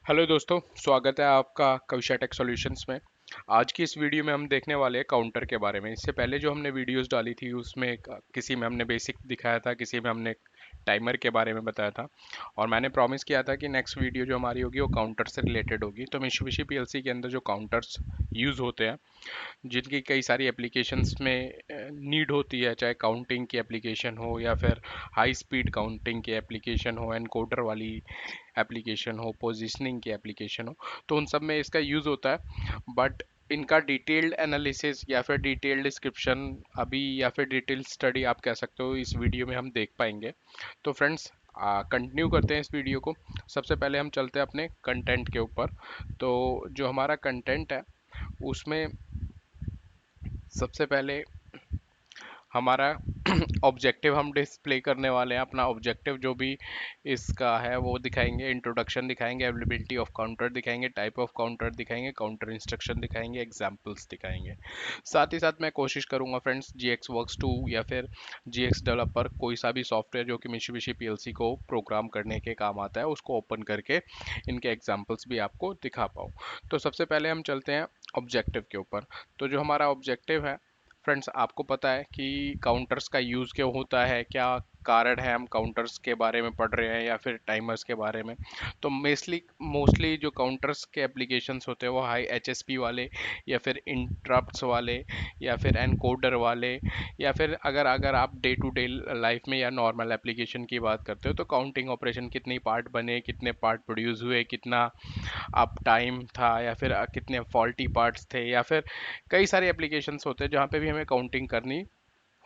Hello दोस्तों, स्वागत है आपका कविशा टेक सॉल्यूशंस में। आज की इस वीडियो में हम देखने वाले हैं काउंटर के बारे में। इससे पहले जो हमने वीडियोस डाली थी उसमें किसी में हमने बेसिक दिखाया था, किसी में हमने टाइमर के बारे में बताया था, और मैंने प्रॉमिस किया था कि नेक्स्ट वीडियो जो हमारी होगी वो काउंटर से रिलेटेड होगी। तो मित्सुबिशी पीएलसी के अंदर जो काउंटर्स यूज़ होते हैं, जिनकी कई सारी एप्लीकेशंस में नीड होती है, चाहे काउंटिंग की एप्लीकेशन हो या फिर हाई स्पीड काउंटिंग की एप्लीकेशन हो, एनकोडर वाली एप्लीकेशन हो, पोजीशनिंग की एप्लीकेशन हो, तो उन सब में इसका यूज़ होता है। बट इनका डिटेल्ड एनालिसिस या फिर डिटेल्ड डिस्क्रिप्शन अभी या फिर डिटेल स्टडी आप कह सकते हो इस वीडियो में हम देख पाएंगे। तो फ्रेंड्स, कंटिन्यू करते हैं इस वीडियो को। सबसे पहले हम चलते हैं अपने कंटेंट के ऊपर। तो जो हमारा कंटेंट है उसमें सबसे पहले हमारा ऑब्जेक्टिव हम डिस्प्ले करने वाले हैं। अपना ऑब्जेक्टिव जो भी इसका है वो दिखाएंगे, इंट्रोडक्शन दिखाएंगे, अवेलेबिलिटी ऑफ काउंटर दिखाएंगे, टाइप ऑफ काउंटर दिखाएंगे, काउंटर इंस्ट्रक्शन दिखाएंगे, एग्जांपल्स दिखाएंगे। साथ ही साथ मैं कोशिश करूंगा फ्रेंड्स, जी एक्स वर्क्स 2 या फिर जी एक्स डेवलपर, कोई सा भी सॉफ्टवेयर जो कि मित्सुबिशी पीएलसी को प्रोग्राम करने के काम आता है, उसको ओपन करके इनके एग्जाम्पल्स भी आपको दिखा पाऊँ। तो सबसे पहले हम चलते हैं ऑब्जेक्टिव के ऊपर। तो जो हमारा ऑब्जेक्टिव है फ्रेंड्स, आपको पता है कि काउंटर्स का यूज़ क्यों होता है, क्या कारण है हम काउंटर्स के बारे में पढ़ रहे हैं या फिर टाइमर्स के बारे में। तो मोस्टली जो काउंटर्स के एप्लीकेशंस होते हैं वो हाई एचएसपी वाले या फिर इंटरप्ट्स वाले या फिर एनकोडर वाले, या फिर अगर अगर आप डे टू डे लाइफ में या नॉर्मल एप्लीकेशन की बात करते हो तो काउंटिंग ऑपरेशन कितनी पार्ट बने, कितने पार्ट प्रोड्यूस हुए, कितना अप टाइम था, या फिर कितने फॉल्टी पार्ट्स थे, या फिर कई सारे एप्लीकेशंस होते हैं जहाँ पे भी हमें काउंटिंग करनी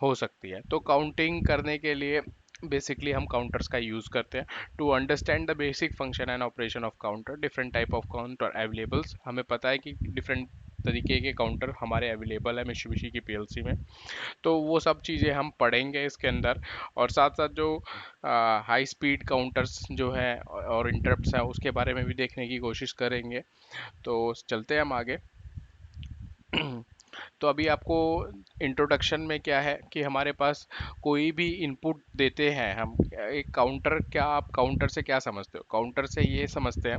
हो सकती है। तो काउंटिंग करने के लिए बेसिकली हम काउंटर्स का यूज़ करते हैं। To understand the basic function and operation of counter, different type of counter availables, हमें पता है कि डिफरेंट तरीके के काउंटर हमारे अवेलेबल है मित्सुबिशी की पीएलसी में। तो वो सब चीज़ें हम पढ़ेंगे इसके अंदर, और साथ साथ जो हाई स्पीड काउंटर्स जो है और इंटरप्ट्स हैं उसके बारे में भी देखने की कोशिश करेंगे। तो चलते हैं हम आगे। तो अभी आपको इंट्रोडक्शन में क्या है कि हमारे पास कोई भी इनपुट देते हैं हम, एक काउंटर, क्या आप काउंटर से क्या समझते हो? काउंटर से ये समझते हैं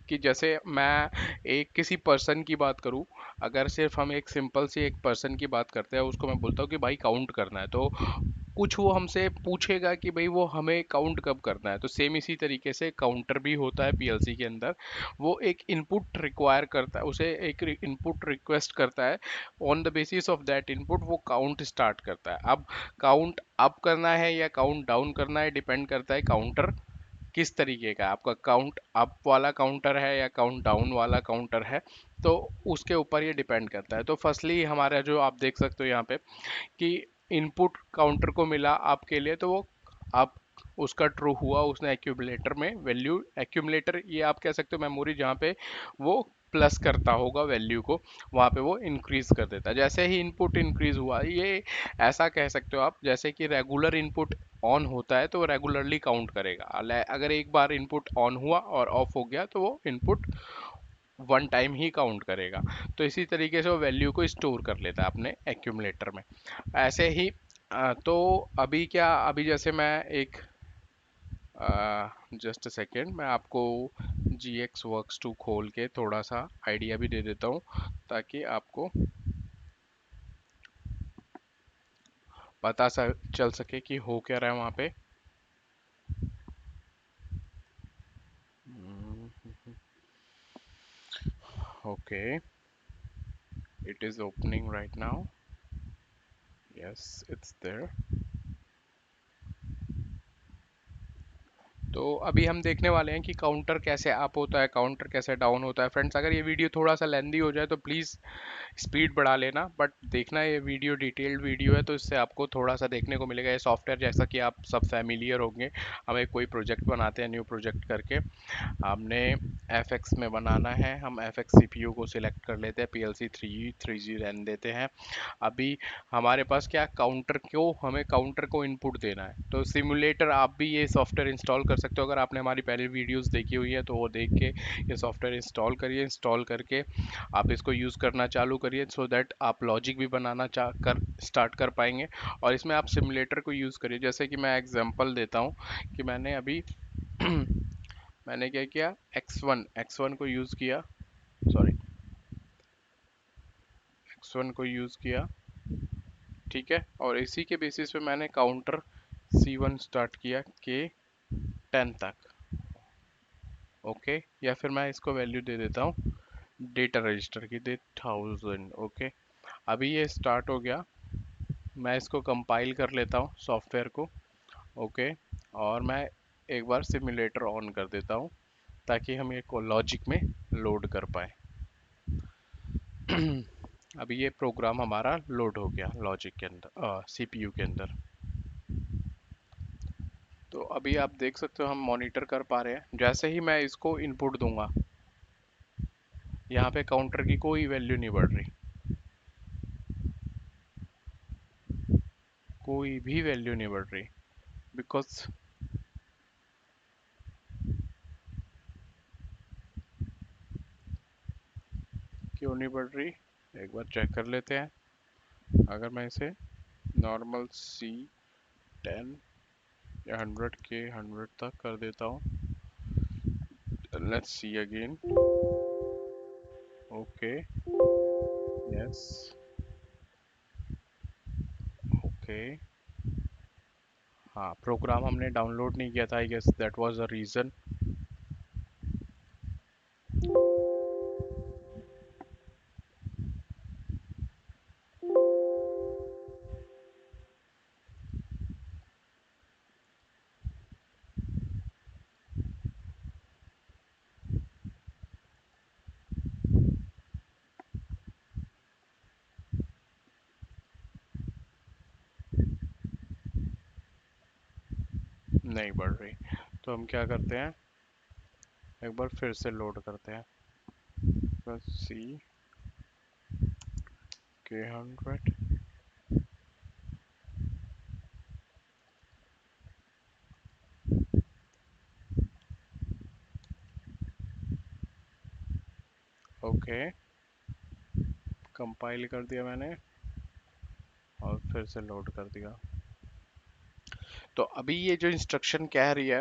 कि जैसे मैं एक किसी पर्सन की बात करूं, अगर सिर्फ हम एक सिंपल सी एक पर्सन की बात करते हैं, उसको मैं बोलता हूँ कि भाई काउंट करना है, तो कुछ वो हमसे पूछेगा कि भाई वो हमें काउंट कब करना है। तो सेम इसी तरीके से काउंटर भी होता है पीएलसी के अंदर। वो एक इनपुट रिक्वायर करता है, उसे एक इनपुट रिक्वेस्ट करता है, on the basis of that input वो काउंट स्टार्ट करता है। अब काउंट अप करना है या काउंट डाउन करना है, डिपेंड करता है काउंटर किस तरीके का है। आपका काउंट अप वाला काउंटर है या काउंट डाउन वाला काउंटर है, तो उसके ऊपर ये डिपेंड करता है। तो फर्स्टली हमारा जो आप देख सकते हो यहाँ पे कि इनपुट काउंटर को मिला आपके लिए, तो वो आप उसका ट्रू हुआ, उसने एक्यूमुलेटर में वैल्यू, एक्यूमुलेटर ये आप कह सकते हो मेमोरी, जहाँ पे वो प्लस करता होगा वैल्यू को, वहाँ पे वो इंक्रीज कर देता है। जैसे ही इनपुट इंक्रीज हुआ, ये ऐसा कह सकते हो आप जैसे कि रेगुलर इनपुट ऑन होता है तो वो रेगुलरली काउंट करेगा। अगर एक बार इनपुट ऑन हुआ और ऑफ हो गया तो वो इनपुट वन टाइम ही काउंट करेगा। तो इसी तरीके से वो वैल्यू को स्टोर कर लेता है अपने एक्यूमुलेटर में। ऐसे ही तो अभी क्या, अभी जैसे मैं एक जस्ट अ सेकेंड, मैं आपको जी एक्स वर्क्स 2 खोल के थोड़ा सा आइडिया भी दे देता हूँ, ताकि आपको पता चल सके कि हो क्या रहा है वहाँ पे। Okay, it is opening right now. Yes, it's there. तो अभी हम देखने वाले हैं कि काउंटर कैसे अप होता है, काउंटर कैसे डाउन होता है। फ्रेंड्स, अगर ये वीडियो थोड़ा सा लेंदी हो जाए तो प्लीज़ स्पीड बढ़ा लेना, बट देखना ये वीडियो डिटेल्ड वीडियो है तो इससे आपको थोड़ा सा देखने को मिलेगा। ये सॉफ्टवेयर जैसा कि आप सब फैमिलियर होंगे, हम एक कोई प्रोजेक्ट बनाते हैं, न्यू प्रोजेक्ट करके हमने एफ एक्स में बनाना है, हम F X C P U को सिलेक्ट कर लेते हैं, P L C three G रहने देते हैं। अभी हमारे पास क्या काउंटर, क्यों हमें काउंटर को इनपुट देना है, तो सिमुलेटर आप भी ये सॉफ्टवेयर इंस्टॉल कर सकते हो। अगर आपने हमारी पहले वीडियोस देखी हुई है तो वो देख के ये सॉफ्टवेयर इंस्टॉल करिए। इंस्टॉल करके आप इसको यूज़ करना चालू करिए, सो दैट आप लॉजिक भी बनाना चाह कर स्टार्ट कर पाएंगे। और इसमें आप सिमुलेटर को यूज़ करिए। जैसे कि मैं एग्जांपल देता हूँ कि मैंने अभी मैंने क्या किया, एक्स वन को यूज़ किया, सॉरी, एक्स वन को यूज़ किया, ठीक है। और इसी के बेसिस पे मैंने काउंटर सी1 स्टार्ट किया के 10 तक, ओके। या फिर मैं इसको वैल्यू दे देता हूँ डेटा रजिस्टर की, दे 1000, ओके। अभी ये स्टार्ट हो गया, मैं इसको कंपाइल कर लेता हूँ सॉफ्टवेयर को, ओके। और मैं एक बार सिमुलेटर ऑन कर देता हूँ ताकि हम ये को लॉजिक में लोड कर पाए। अभी ये प्रोग्राम हमारा लोड हो गया लॉजिक के अंदर, सीपीयू के अंदर। तो अभी आप देख सकते हो हम मॉनिटर कर पा रहे हैं। जैसे ही मैं इसको इनपुट दूंगा, यहाँ पे काउंटर की कोई वैल्यू नहीं बढ़ रही, कोई भी वैल्यू नहीं बढ़ रही, बिकॉज क्यों नहीं बढ़ रही, एक बार चेक कर लेते हैं। अगर मैं इसे नॉर्मल C10 या 100 के 100 तक कर देता हूँ, let's see again, okay, yes, okay. हाँ, प्रोग्राम हमने डाउनलोड नहीं किया था, I guess that was the reason. नहीं बढ़ रही, तो हम क्या करते हैं, एक बार फिर से लोड करते हैं, बस C के 100, ओके। कंपाइल कर दिया मैंने और फिर से लोड कर दिया। तो अभी ये जो इंस्ट्रक्शन कह रही है,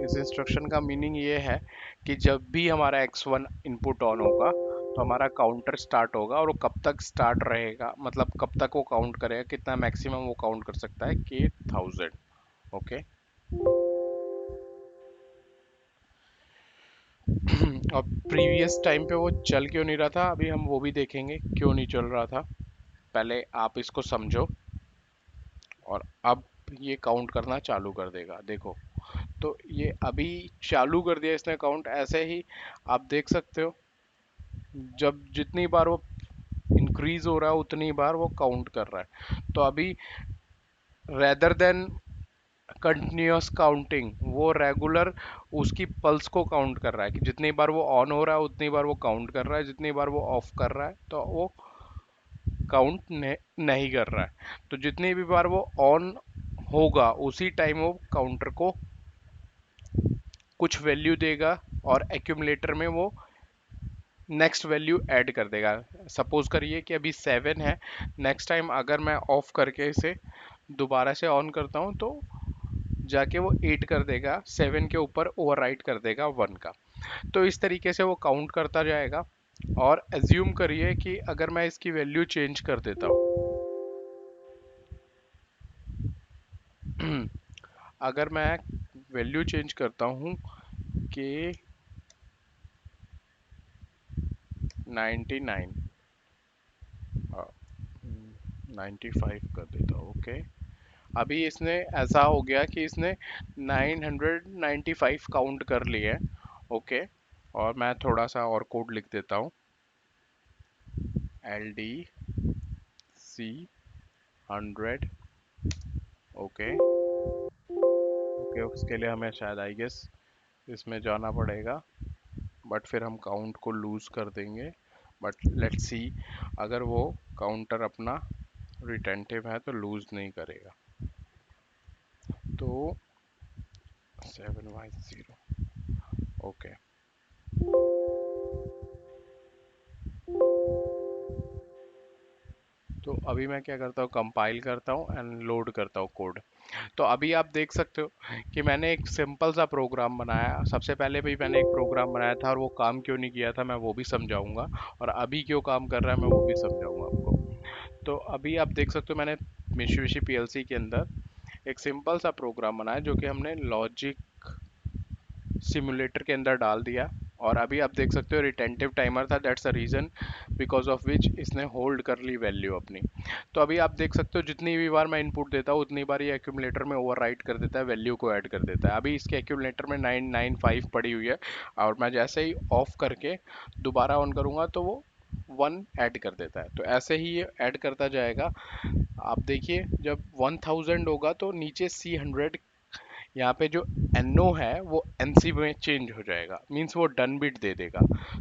इस इंस्ट्रक्शन का मीनिंग ये है कि जब भी हमारा x1 इनपुट ऑन होगा तो हमारा काउंटर स्टार्ट होगा, और वो कब तक स्टार्ट रहेगा, मतलब कब तक वो काउंट करेगा, कितना मैक्सिमम वो काउंट कर सकता है, के 1000, ओके। और प्रीवियस टाइम पे वो चल क्यों नहीं रहा था, अभी हम वो भी देखेंगे क्यों नहीं चल रहा था। पहले आप इसको समझो, और अब ये काउंट करना चालू कर देगा, देखो। तो ये अभी चालू कर दिया इसने काउंट, ऐसे ही आप देख सकते हो, जब जितनी बार वो इंक्रीज हो रहा है उतनी बार वो काउंट कर रहा है। तो अभी रेदर देन कंटिन्यूअस काउंटिंग, वो रेगुलर उसकी पल्स को काउंट कर रहा है कि जितनी बार वो ऑन हो रहा है उतनी बार वो काउंट कर रहा है, जितनी बार वो ऑफ कर रहा है तो वो काउंट नहीं कर रहा है। तो जितनी भी बार वो ऑन होगा उसी टाइम वो काउंटर को कुछ वैल्यू देगा, और एक्यूमुलेटर में वो नेक्स्ट वैल्यू ऐड कर देगा। सपोज करिए कि अभी 7 है, नेक्स्ट टाइम अगर मैं ऑफ करके इसे दोबारा से ऑन करता हूँ तो जाके वो 8 कर देगा, 7 के ऊपर ओवरराइट कर देगा 1 का। तो इस तरीके से वो काउंट करता जाएगा। और एज्यूम करिए कि अगर मैं इसकी वैल्यू चेंज कर देता हूँ, अगर मैं वैल्यू चेंज करता हूँ कि 99, 95 कर देता हूँ, ओके। अभी इसने ऐसा हो गया कि इसने 995 काउंट कर लिए, ओके। और मैं थोड़ा सा और कोड लिख देता हूँ, LDC 100, ओके, ओके। उसके लिए हमें शायद आई गेस इसमें जाना पड़ेगा, बट फिर हम काउंट को लूज कर देंगे। बट लेट्स सी, अगर वो काउंटर अपना रिटेंटिव है तो लूज नहीं करेगा। तो 7y0, ओके। तो अभी मैं क्या करता हूँ, कंपाइल करता हूँ एंड लोड करता हूँ कोड। तो अभी आप देख सकते हो कि मैंने एक सिंपल सा प्रोग्राम बनाया। सबसे पहले भी मैंने एक प्रोग्राम बनाया था और वो काम क्यों नहीं किया था मैं वो भी समझाऊंगा, और अभी क्यों काम कर रहा है मैं वो भी समझाऊंगा आपको। तो अभी आप देख सकते हो मैंने मित्सुबिशी पीएलसी के अंदर एक सिंपल सा प्रोग्राम बनाया जो कि हमने लॉजिक सिमुलेटर के अंदर डाल दिया। और अभी आप देख सकते हो रिटेंटिव टाइमर था, that's the reason because of which इसने होल्ड कर ली वैल्यू अपनी। तो अभी आप देख सकते हो जितनी भी बार मैं इनपुट देता हूँ उतनी बार ये एक्यूमुलेटर में ओवरराइट कर देता है, वैल्यू को ऐड कर देता है। अभी इसके एक्यूमुलेटर में 995 पड़ी हुई है, और मैं जैसे ही ऑफ करके दोबारा ऑन करूँगा तो वो 1 ऐड कर देता है। तो ऐसे ही ये ऐड करता जाएगा। आप देखिए जब 1000 होगा तो नीचे C100 यहाँ पे जो NO है वो NC में चेंज हो जाएगा, मीन्स वो डन बिट दे देगा।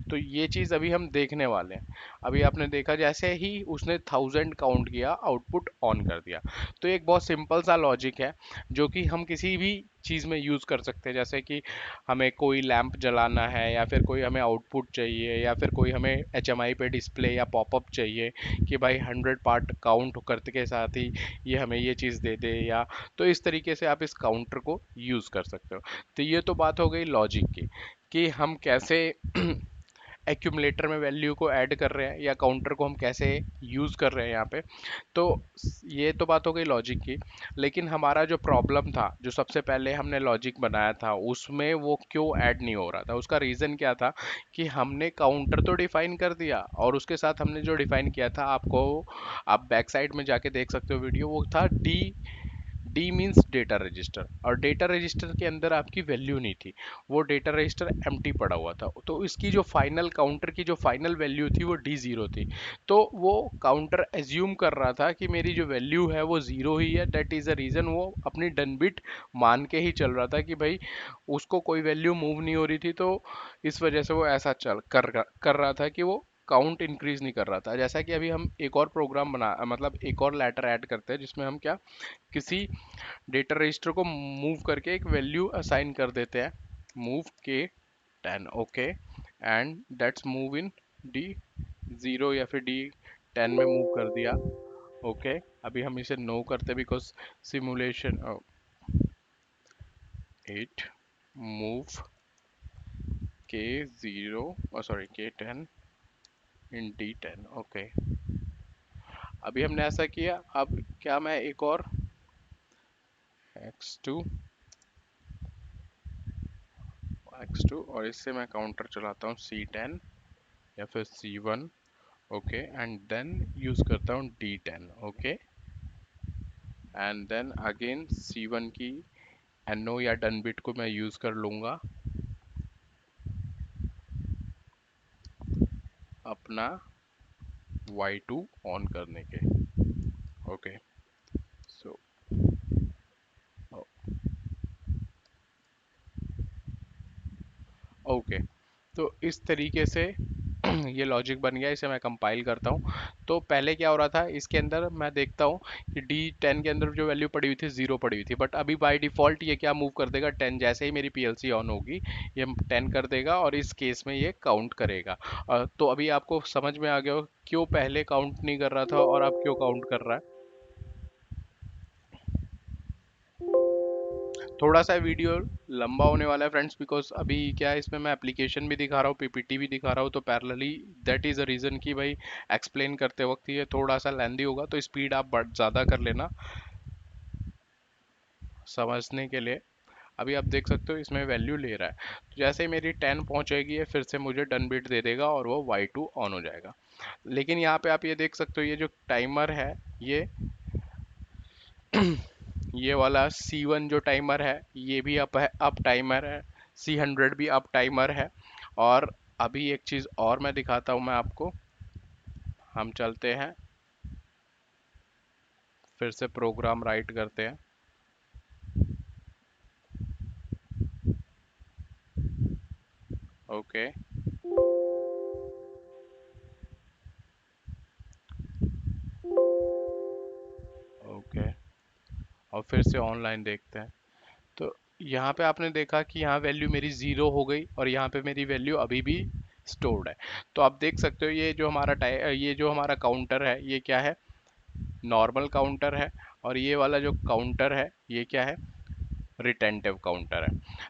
तो ये चीज़ अभी हम देखने वाले हैं। अभी आपने देखा जैसे ही उसने 1000 काउंट किया आउटपुट ऑन कर दिया। तो एक बहुत सिंपल सा लॉजिक है जो कि हम किसी भी चीज़ में यूज़ कर सकते हैं, जैसे कि हमें कोई लैंप जलाना है या फिर कोई हमें आउटपुट चाहिए या फिर कोई हमें HMI पे डिस्प्ले या पॉपअप चाहिए कि भाई 100 पार्ट काउंट करते के साथ ही ये हमें ये चीज़ दे दे, या तो इस तरीके से आप इस काउंटर को यूज़ कर सकते हो। तो ये तो बात हो गई लॉजिक की कि हम कैसे एक्यूमुलेटर में वैल्यू को ऐड कर रहे हैं या काउंटर को हम कैसे यूज़ कर रहे हैं यहाँ पे। तो ये तो बात हो गई लॉजिक की। लेकिन हमारा जो प्रॉब्लम था, जो सबसे पहले हमने लॉजिक बनाया था उसमें वो क्यों ऐड नहीं हो रहा था, उसका रीज़न क्या था कि हमने काउंटर तो डिफाइन कर दिया और उसके साथ हमने जो डिफाइन किया था, आपको आप बैक साइड में जाके देख सकते हो वीडियो, वो था डी मीन्स डेटा रजिस्टर, और डेटा रजिस्टर के अंदर आपकी वैल्यू नहीं थी, वो डेटा रजिस्टर एम्प्टी पड़ा हुआ था। तो इसकी जो फाइनल काउंटर की जो फाइनल वैल्यू थी वो D0 थी। तो वो काउंटर एज्यूम कर रहा था कि मेरी जो वैल्यू है वो ज़ीरो ही है, दैट इज़ द रीज़न वो अपनी डन बिट मान के ही चल रहा था कि भाई उसको कोई वैल्यू मूव नहीं हो रही थी। तो इस वजह से वो ऐसा कर रहा था कि वो काउंट इंक्रीज नहीं कर रहा था। जैसा कि अभी हम एक और प्रोग्राम बना, मतलब एक और लेटर ऐड करते हैं जिसमें हम क्या किसी डेटा रजिस्टर को मूव करके एक वैल्यू असाइन कर देते हैं, move K10, okay, and that's move in D0 या फिर D10 में मूव कर दिया, ओके। अभी हम इसे नो करते because simulation 8 move K0 sorry K10 in D10, okay. अभी हमने ऐसा किया, अब क्या मैं एक और x2 और इससे मैं काउंटर चलाता हूँ C10 या फिर C1, okay, and then use करता हूँ D10, okay, and then again C1 की NO या डन बिट को मैं यूज कर लूँगा अपना Y2 ऑन करने के, ओके। सो ओके, तो इस तरीके से ये लॉजिक बन गया। इसे मैं कंपाइल करता हूँ। तो पहले क्या हो रहा था, इसके अंदर मैं देखता हूँ कि D10 के अंदर जो वैल्यू पड़ी हुई थी 0 पड़ी हुई थी, बट अभी बाय डिफ़ॉल्ट ये क्या मूव कर देगा 10, जैसे ही मेरी पीएलसी ऑन होगी ये 10 कर देगा और इस केस में ये काउंट करेगा। तो अभी आपको समझ में आ गया हो क्यों पहले काउंट नहीं कर रहा था और अब क्यों काउंट कर रहा है। थोड़ा सा वीडियो लंबा होने वाला है फ्रेंड्स, बिकॉज अभी क्या है इसमें मैं एप्लीकेशन भी दिखा रहा हूँ, पीपीटी भी दिखा रहा हूँ, तो parallelly that is a reason कि भाई एक्सप्लेन करते वक्त ये थोड़ा सा लेंदी होगा, तो स्पीड आप बढ़ ज़्यादा कर लेना समझने के लिए। अभी आप देख सकते हो इसमें वैल्यू ले रहा है, तो जैसे ही मेरी 10 पहुंचेगी ये फिर से मुझे डन बिट दे देगा और वो Y2 ऑन हो जाएगा। लेकिन यहाँ पे आप ये देख सकते हो ये जो टाइमर है ये वाला C1 जो टाइमर है ये भी अप टाइमर है, C100 भी अप टाइमर है। और अभी एक चीज़ और मैं दिखाता हूँ मैं आपको, हम चलते हैं फिर से प्रोग्राम राइट करते हैं, ओके, ओके, और फिर से ऑनलाइन देखते हैं। तो यहाँ पे आपने देखा कि यहाँ वैल्यू मेरी ज़ीरो हो गई और यहाँ पे मेरी वैल्यू अभी भी स्टोर्ड है। तो आप देख सकते हो ये जो हमारा काउंटर है ये क्या है, नॉर्मल काउंटर है, और ये वाला जो काउंटर है ये क्या है, रिटेंटिव काउंटर है।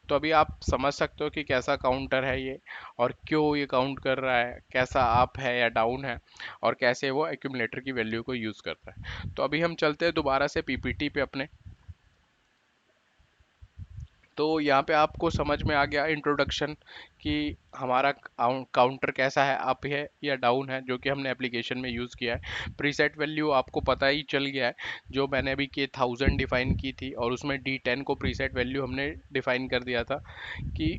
तो अभी आप समझ सकते हो कि कैसा काउंटर है ये, और क्यों ये काउंट कर रहा है, कैसा अप है या डाउन है, और कैसे वो एक्यूमुलेटर की वैल्यू को यूज़ करता है। तो अभी हम चलते हैं दोबारा से पीपीटी पे अपने। तो यहाँ पे आपको समझ में आ गया इंट्रोडक्शन कि हमारा काउंटर कैसा है, अप है या डाउन है, जो कि हमने एप्लीकेशन में यूज़ किया है। प्रीसेट वैल्यू आपको पता ही चल गया है, जो मैंने अभी के 1000 डिफाइन की थी, और उसमें D10 को प्रीसेट वैल्यू हमने डिफाइन कर दिया था कि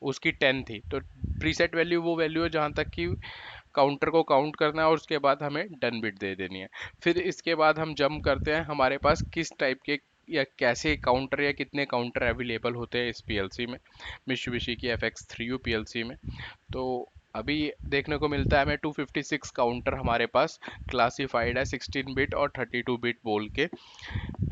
उसकी 10 थी। तो प्रीसेट वैल्यू वो वैल्यू है जहाँ तक कि काउंटर को काउंट करना है, और उसके बाद हमें डन बिट दे देनी है। फिर इसके बाद हम जंप करते हैं हमारे पास किस टाइप के या कैसे काउंटर या कितने काउंटर अवेलेबल होते हैं इस पीएलसी में, मित्सुबिशी की FX3U पीएलसी में। तो अभी देखने को मिलता है हमें 256 काउंटर हमारे पास क्लासिफाइड है 16 बिट और 32 बिट बोल के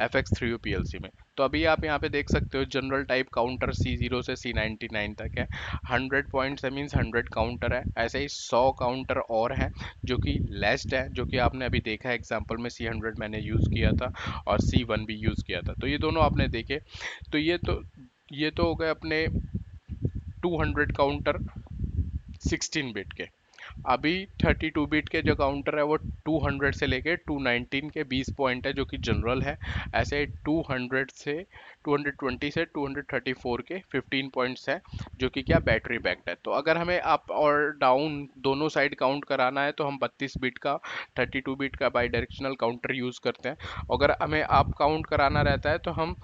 FX3U पीएलसी में। तो अभी आप यहाँ पे देख सकते हो जनरल टाइप काउंटर C0 से C99 तक है। 100 पॉइंट्स है, मीन्स 100 काउंटर है। ऐसे ही 100 काउंटर और हैं जो कि लेस्ड है, जो कि आपने अभी देखा है एग्जांपल में C100 मैंने यूज़ किया था और C1 भी यूज़ किया था। तो ये दोनों आपने देखे। तो ये तो हो गए अपने 200 काउंटर 16 बिट के। अभी 32 बिट के जो काउंटर है वो 200 से लेके 219 के 20 पॉइंट है, जो कि जनरल है। ऐसे 200 से 220 से 234 के 15 पॉइंट्स है, जो कि क्या बैटरी बैक्ड है। तो अगर हमें अप और डाउन दोनों साइड काउंट कराना है तो हम 32 बिट का 32 बिट का बाई डायरेक्शनल काउंटर यूज़ करते हैं। अगर हमें अप काउंट कराना रहता है तो हम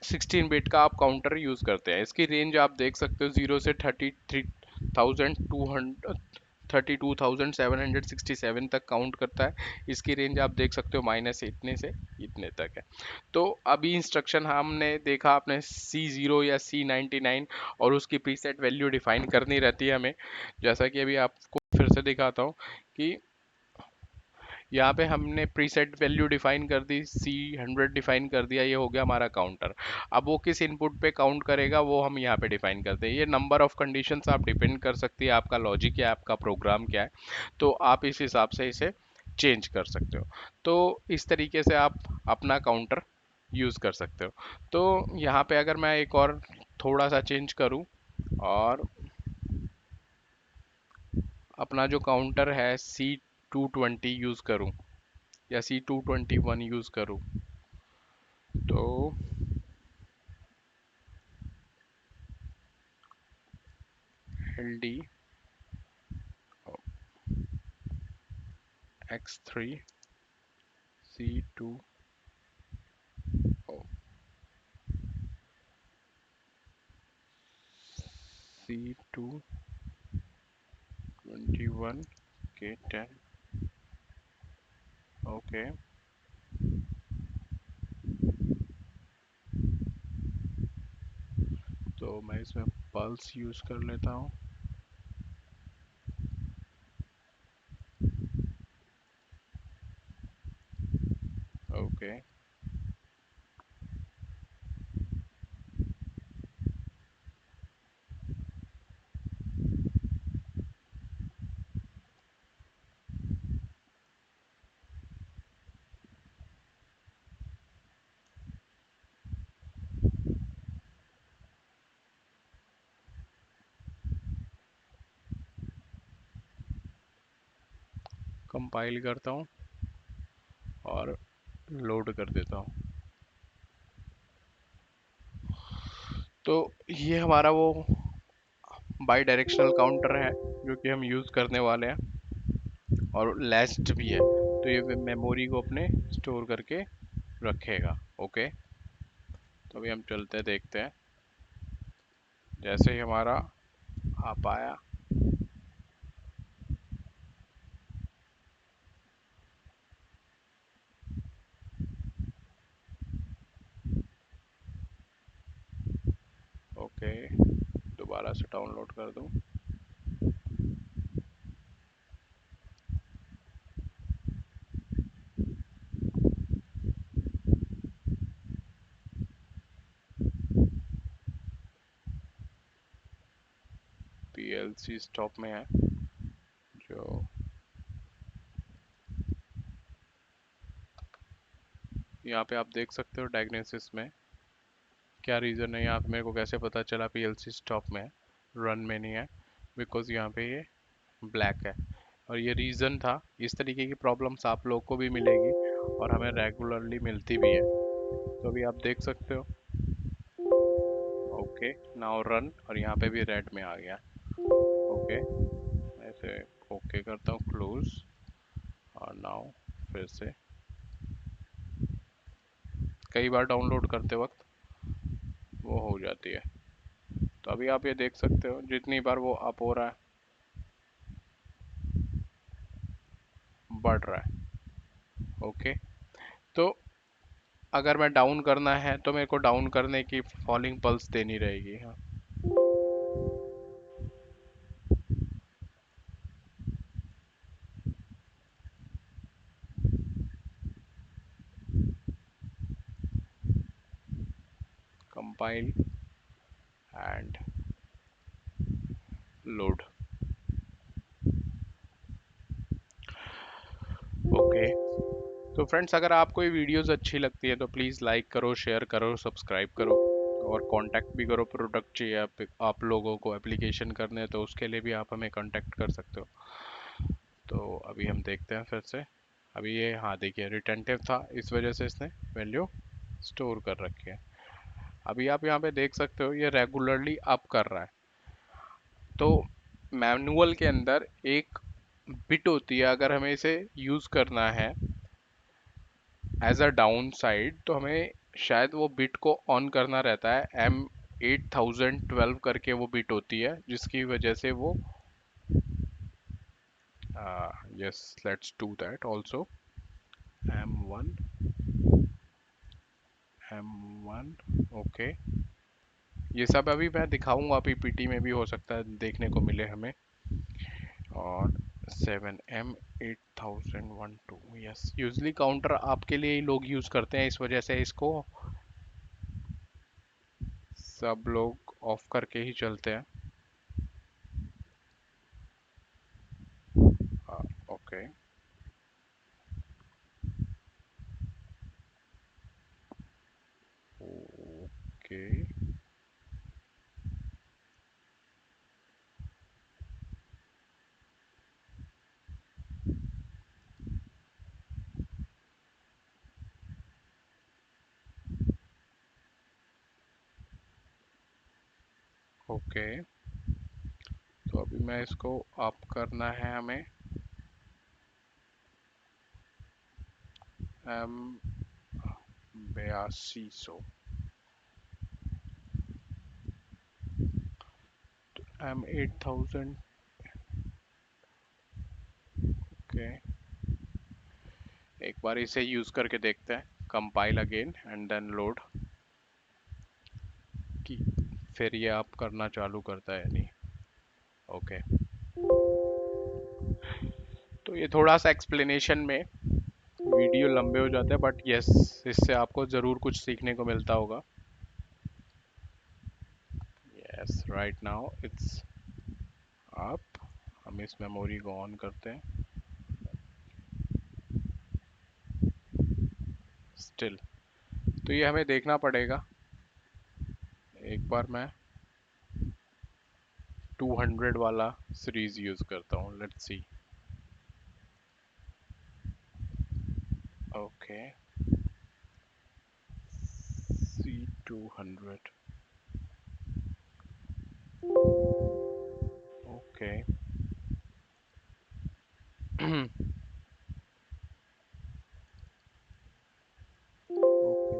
16 बिट का आप काउंटर यूज़ करते हैं। इसकी रेंज आप देख सकते हो 0 से 32,767 तक काउंट करता है। इसकी रेंज आप देख सकते हो माइनस इतने से इतने तक है। तो अभी इंस्ट्रक्शन हमने देखा, आपने C0 या C99 और उसकी प्रीसेट वैल्यू डिफाइन करनी रहती है हमें। जैसा कि अभी आपको फिर से दिखाता हूँ कि यहाँ पे हमने प्रीसेट वैल्यू डिफाइन कर दी, C100 डिफाइन कर दिया, ये हो गया हमारा काउंटर। अब वो किस इनपुट पे काउंट करेगा वो हम यहाँ पे डिफाइन करते हैं। ये नंबर ऑफ कंडीशंस आप डिपेंड कर सकती है, आपका लॉजिक क्या है, आपका प्रोग्राम क्या है, तो आप इस हिसाब से इसे चेंज कर सकते हो। तो इस तरीके से आप अपना काउंटर यूज़ कर सकते हो। तो यहाँ पे अगर मैं एक और थोड़ा सा चेंज करूँ और अपना जो काउंटर है C220 यूज़ करूँ या C221 यूज़ करूँ, तो LD X3 C2 C221 K10। Okay, तो मैं इसमें पल्स यूज़ कर लेता हूँ। ओके, कंपाइल करता हूँ और लोड कर देता हूँ। तो ये हमारा वो बाई डायरेक्शनल काउंटर है जो कि हम यूज़ करने वाले हैं, और लेस्ड भी है। तो ये मेमोरी को अपने स्टोर करके रखेगा। ओके, तो अभी हम चलते देखते हैं। जैसे ही हमारा आ पाया, ओके, दोबारा से डाउनलोड कर दूँ। PLC स्टॉप में है, जो यहाँ पे आप देख सकते हो डायग्नोसिस में क्या रीज़न है। यहाँ पे मेरे को कैसे पता चला पीएलसी स्टॉप में है, रन में नहीं है, बिकॉज यहाँ पे ये ब्लैक है। और ये रीज़न था। इस तरीके की प्रॉब्लम्स आप लोग को भी मिलेगी और हमें रेगुलरली मिलती भी है। तो अभी आप देख सकते हो। ओके, नाउ रन, और यहाँ पे भी रेड में आ गया। ओके, ऐसे ओके करता हूँ, क्लोज, और नाउ फिर से कई बार डाउनलोड करते वक्त वो हो जाती है। तो अभी आप ये देख सकते हो जितनी बार वो अप हो रहा है बढ़ रहा है। ओके, तो अगर मैं डाउन करना है तो मेरे को डाउन करने की फॉलिंग पल्स देनी रहेगी। हाँ, कंपाइल एंड लोड। ओके, तो फ्रेंड्स अगर आपको ये वीडियोस अच्छी लगती है तो प्लीज़ लाइक करो, शेयर करो, सब्सक्राइब करो, और कांटेक्ट भी करो। प्रोडक्ट चाहिए आप लोगों को एप्लीकेशन करने हैं तो उसके लिए भी आप हमें कांटेक्ट कर सकते हो। तो अभी हम देखते हैं फिर से। अभी ये, हाँ देखिए, रिटेंटिव था, इस वजह से इसने वैल्यू स्टोर कर रखी है। अभी आप यहाँ पे देख सकते हो ये रेगुलरली अप कर रहा है। तो मैनुअल के अंदर एक बिट होती है, अगर हमें इसे यूज़ करना है एज अ डाउन साइड तो हमें शायद वो बिट को ऑन करना रहता है। M8012 करके वो बिट होती है, जिसकी वजह से वो, yes, let's do that also. M1, M1, okay. ये सब अभी मैं दिखाऊंगा, पीपीटी में भी हो सकता है देखने को मिले हमें। और 7M8012, यस, यूजली काउंटर आपके लिए ही लोग यूज़ करते हैं, इस वजह से इसको सब लोग ऑफ करके ही चलते हैं। Okay, okay, okay. तो अभी मैं इसको अप करना है हमें। M 8200, M8000, okay. एक बार इसे यूज़ करके देखते हैं, compile again and then load, कि फिर ये आप करना चालू करता है नहीं। ओके, तो ये थोड़ा सा एक्सप्लेनेशन में वीडियो लंबे हो जाते हैं, बट यस, इससे आपको ज़रूर कुछ सीखने को मिलता होगा। Yes, right now it's up. हम इस मेमोरी को ऑन करते हैं, स्टिल। तो ये हमें देखना पड़ेगा। एक बार मैं 200 वाला सीरीज यूज़ करता हूँ, let's C. Okay, C200, okay. Okay,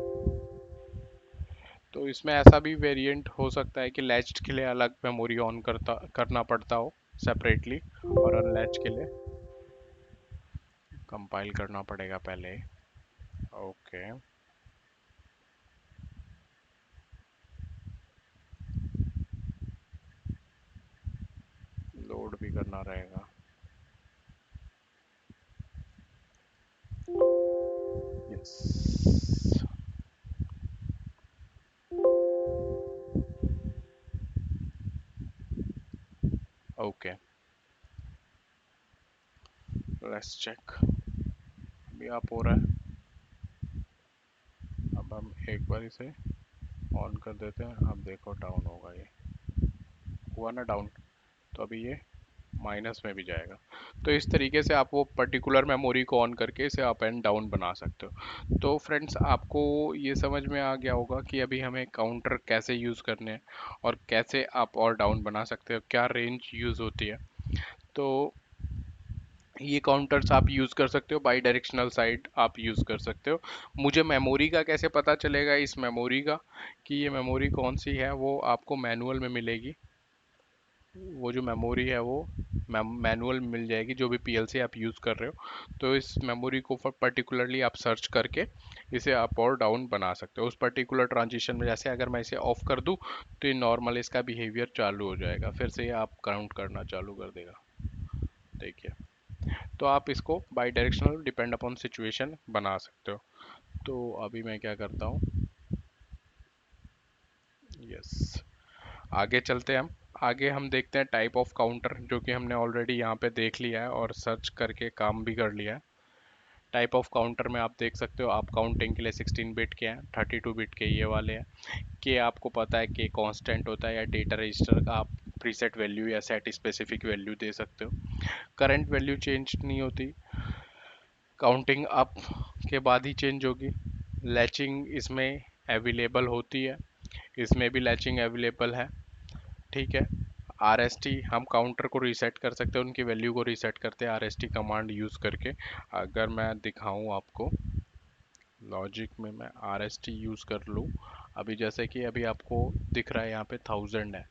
तो इसमें ऐसा भी वेरिएंट हो सकता है कि लैच्ड के लिए अलग मेमोरी ऑन करना पड़ता हो सेपरेटली, और अनलैच के लिए कंपाइल करना पड़ेगा पहले। ओके, लोड भी करना रहेगा। Yes, okay, let's check. अभी आप हो रहा है। हम एक बार इसे ऑन कर देते हैं। अब देखो डाउन होगा, ये हुआ ना डाउन, तो अभी ये माइनस में भी जाएगा। तो इस तरीके से आप वो पर्टिकुलर मेमोरी को ऑन करके इसे अप एंड डाउन बना सकते हो। तो फ्रेंड्स, आपको ये समझ में आ गया होगा कि अभी हमें काउंटर कैसे यूज़ करने हैं और कैसे अप और डाउन बना सकते हो, क्या रेंज यूज़ होती है। तो ये काउंटर्स आप यूज़ कर सकते हो, बाई डायरेक्शनल साइड आप यूज़ कर सकते हो। मुझे मेमोरी का कैसे पता चलेगा, इस मेमोरी का कि ये मेमोरी कौन सी है, वो आपको मैनुअल में मिलेगी। वो जो मेमोरी है वो मैनुअल मिल जाएगी, जो भी पीएलसी आप यूज़ कर रहे हो। तो इस मेमोरी को पर्टिकुलरली आप सर्च करके इसे अप और डाउन बना सकते हो उस पर्टिकुलर ट्रांजिशन में। जैसे अगर मैं इसे ऑफ कर दूं तो ये नॉर्मल इसका बिहेवियर चालू हो जाएगा, फिर से ये आप काउंट करना चालू कर देगा। देखिए, तो आप इसको by directional depend upon situation बना सकते हो। तो अभी मैं क्या करता हूँ, यस, आगे चलते हैं हम। आगे हम देखते हैं टाइप ऑफ काउंटर, जो कि हमने ऑलरेडी यहाँ पे देख लिया है और सर्च करके काम भी कर लिया है। टाइप ऑफ काउंटर में आप देख सकते हो, आप काउंटिंग के लिए 16 बिट के हैं, 32 बिट के ये वाले हैं। के आपको पता है कि कांस्टेंट होता है, या डेटा रजिस्टर का आप प्रीसेट वैल्यू या सेट स्पेसिफिक वैल्यू दे सकते हो। करंट वैल्यू चेंज नहीं होती, काउंटिंग अप के बाद ही चेंज होगी। लैचिंग इसमें अवेलेबल होती है, इसमें भी लैचिंग अवेलेबल है। ठीक है। आर एस टी, हम काउंटर को रीसेट कर सकते हैं, उनकी वैल्यू को रीसेट करते हैं R S T command use करके। अगर मैं दिखाऊं आपको लॉजिक में, मैं आर एस टी यूज़ कर लूँ, अभी जैसे कि अभी आपको दिख रहा है यहाँ पे 1000 है,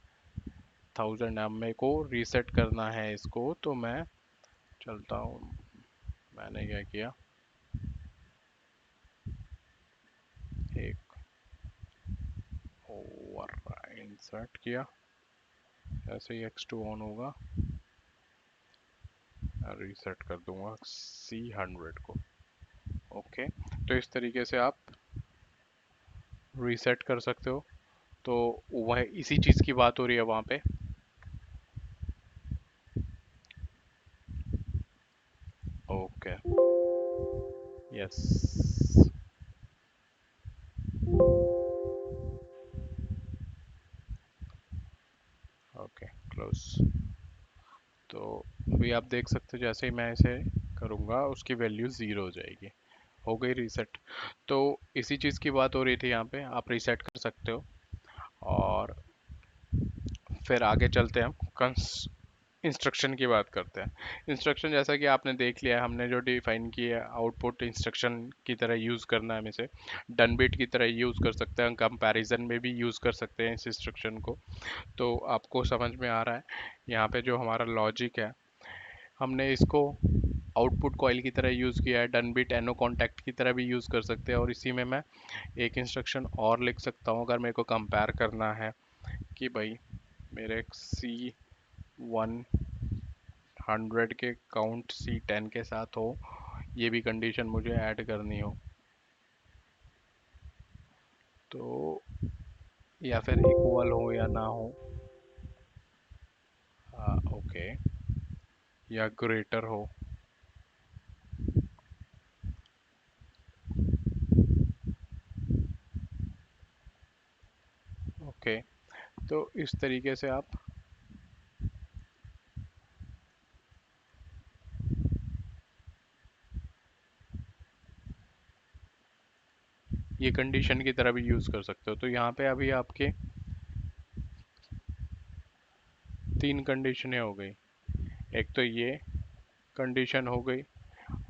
1000 है। अब मेरे को रीसेट करना है इसको, तो मैं चलता हूँ। मैंने क्या किया, एक ओवर इंसर्ट किया, जैसे ही X2 ऑन होगा रीसेट कर दूंगा C100 को। ओके, तो इस तरीके से आप रीसेट कर सकते हो। तो वह इसी चीज़ की बात हो रही है वहाँ पे। Okay, yes, okay, close. तो अभी आप देख सकते हो, जैसे ही मैं इसे करूँगा उसकी वैल्यू ज़ीरो हो जाएगी, हो गई रीसेट। तो इसी चीज़ की बात हो रही थी, यहाँ पे आप रीसेट कर सकते हो। और फिर आगे चलते हैं हम इंस्ट्रक्शन की बात करते हैं। इंस्ट्रक्शन जैसा कि आपने देख लिया है, हमने जो डिफाइन किया है, आउटपुट इंस्ट्रक्शन की तरह यूज़ करना है, हमें इसे डन बिट की तरह यूज़ कर सकते हैं, कंपैरिजन में भी यूज़ कर सकते हैं इस इंस्ट्रक्शन को। तो आपको समझ में आ रहा है यहाँ पे जो हमारा लॉजिक है, हमने इसको आउटपुट कॉइल की तरह यूज़ किया है, डन बिट एनो कॉन्टैक्ट की तरह भी यूज़ कर सकते हैं। और इसी में मैं एक इंस्ट्रक्शन और लिख सकता हूँ, अगर मेरे को कंपेयर करना है कि भाई मेरे C100 के काउंट C10 के साथ हो, ये भी कंडीशन मुझे ऐड करनी हो, तो या फिर इक्वल हो या ना हो, ओके, या ग्रेटर हो। ओके, तो इस तरीके से आप ये कंडीशन की तरह भी यूज़ कर सकते हो। तो यहाँ पे अभी आपके तीन कंडीशनें हो गई। एक तो ये कंडीशन हो गई,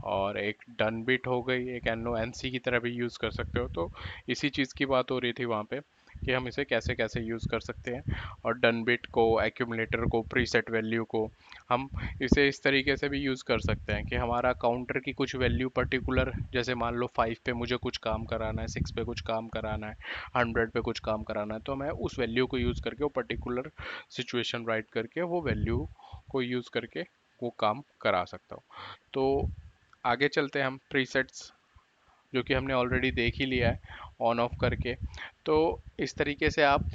और एक डन बिट हो गई, एक एन एन सी की तरह भी यूज़ कर सकते हो। तो इसी चीज़ की बात हो रही थी वहाँ पे कि हम इसे कैसे कैसे यूज़ कर सकते हैं। और डन बिट को, एक्यूमुलेटर को, प्रीसेट वैल्यू को हम इसे इस तरीके से भी यूज़ कर सकते हैं कि हमारा काउंटर की कुछ वैल्यू पर्टिकुलर, जैसे मान लो 5 पे मुझे कुछ काम कराना है, 6 पे कुछ काम कराना है, 100 पे कुछ काम कराना है, तो मैं उस वैल्यू को यूज़ करके, वो पर्टिकुलर सिचुएशन राइट करके, वो वैल्यू को यूज़ करके वो काम करा सकता हूँ। तो आगे चलते हैं हम प्रीसेट्स, जो कि हमने ऑलरेडी देख ही लिया है ऑन ऑफ करके। तो इस तरीके से आप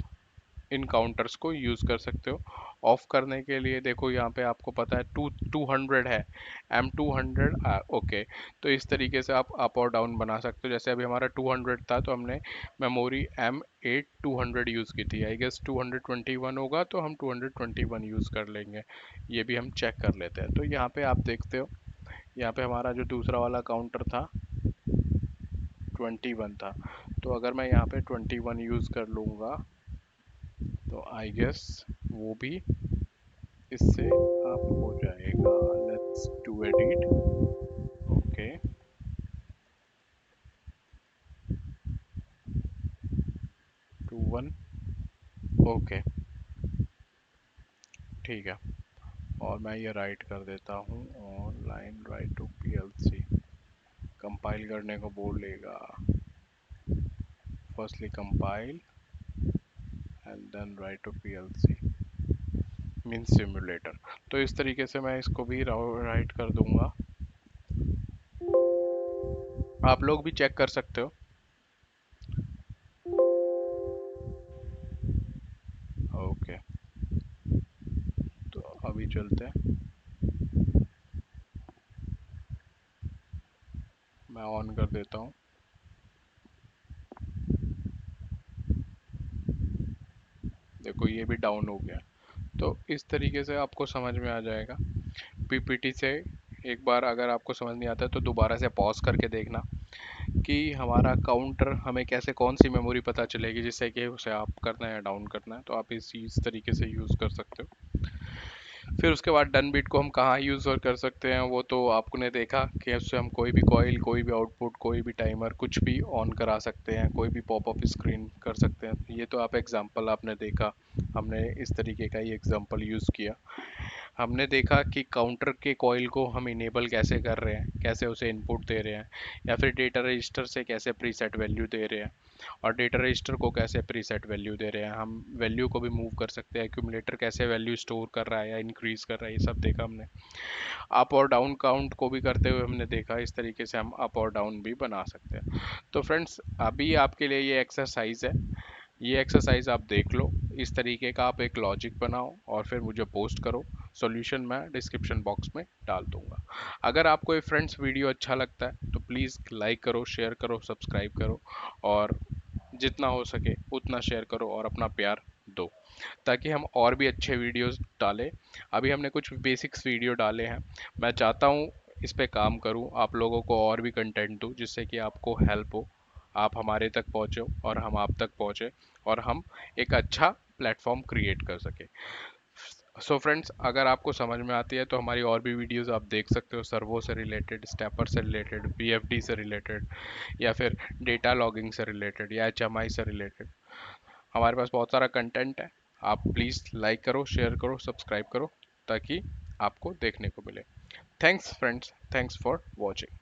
इन काउंटर्स को यूज़ कर सकते हो। ऑफ करने के लिए देखो यहाँ पे आपको पता है 200 है, M200, ओके। तो इस तरीके से आप अप और डाउन बना सकते हो। जैसे अभी हमारा 200 था तो हमने मेमोरी M8 200 यूज़ की थी। आई गेस 221 होगा तो हम 221 यूज़ कर लेंगे। ये भी हम चेक कर लेते हैं। तो यहाँ पे आप देखते हो, यहाँ पे हमारा जो दूसरा वाला काउंटर था 21 था। तो अगर मैं यहाँ पे 21 यूज़ कर लूँगा तो आई गेस वो भी इससे आप हो जाएगा। Let's do edit. Okay, 21, okay, ठीक है। और मैं ये राइट कर देता हूँ online write to PLC. Compile करने को बोलेगा, firstly compile and then write to PLC mean simulator. तो इस तरीके से मैं इसको भी राइट कर दूंगा। आप लोग भी चेक कर सकते हो। ओके, तो अभी चलते हैं। मैं ऑन कर देता हूँ। देखो ये भी डाउन हो गया। तो इस तरीके से आपको समझ में आ जाएगा पीपीटी से। एक बार अगर आपको समझ नहीं आता है तो दोबारा से पॉज करके देखना कि हमारा काउंटर हमें कैसे, कौन सी मेमोरी पता चलेगी जिससे कि उसे अप करना है या डाउन करना है। तो आप इस तरीके से यूज़ कर सकते हो। फिर उसके बाद डन बिट को हम कहाँ यूज़ और कर सकते हैं वो तो आपने देखा कि उससे हम कोई भी कॉइल, कोई भी आउटपुट, कोई भी टाइमर, कुछ भी ऑन करा सकते हैं, कोई भी पॉपअप स्क्रीन कर सकते हैं। ये तो आप एग्जांपल आपने देखा, हमने इस तरीके का ही एग्जांपल यूज़ किया। हमने देखा कि काउंटर के कॉइल को हम इनेबल कैसे कर रहे हैं, कैसे उसे इनपुट दे रहे हैं, या फिर डेटा रजिस्टर से कैसे प्रीसेट वैल्यू दे रहे हैं, और डेटा रजिस्टर को कैसे प्रीसेट वैल्यू दे रहे हैं। हम वैल्यू को भी मूव कर सकते हैं, एक्यूमुलेटर कैसे वैल्यू स्टोर कर रहा है या इंक्रीज कर रहा है, ये सब देखा हमने। अप और डाउन काउंट को भी करते हुए हमने देखा, इस तरीके से हम अप और डाउन भी बना सकते हैं। तो फ्रेंड्स, अभी आपके लिए ये एक्सरसाइज है। ये एक्सरसाइज आप देख लो, इस तरीके का आप एक लॉजिक बनाओ और फिर मुझे पोस्ट करो। सॉल्यूशन मैं डिस्क्रिप्शन बॉक्स में डाल दूंगा। अगर आपको ये फ्रेंड्स वीडियो अच्छा लगता है तो प्लीज़ लाइक करो, शेयर करो, सब्सक्राइब करो, और जितना हो सके उतना शेयर करो और अपना प्यार दो, ताकि हम और भी अच्छे वीडियोस डालें। अभी हमने कुछ बेसिक्स वीडियो डाले हैं। मैं चाहता हूँ इस पे काम करूँ, आप लोगों को और भी कंटेंट दूँ जिससे कि आपको हेल्प हो, आप हमारे तक पहुँचो और हम आप तक पहुँचे, और हम एक अच्छा प्लेटफॉर्म क्रिएट कर सके। सो फ्रेंड्स, अगर आपको समझ में आती है तो हमारी और भी वीडियोस आप देख सकते हो, सर्वो से रिलेटेड, स्टेपर से रिलेटेड, वीएफडी से रिलेटेड, या फिर डेटा लॉगिंग से रिलेटेड, या एचएमआई से रिलेटेड। हमारे पास बहुत सारा कंटेंट है। आप प्लीज़ लाइक करो, शेयर करो, सब्सक्राइब करो, ताकि आपको देखने को मिले। Thanks friends, thanks for watching.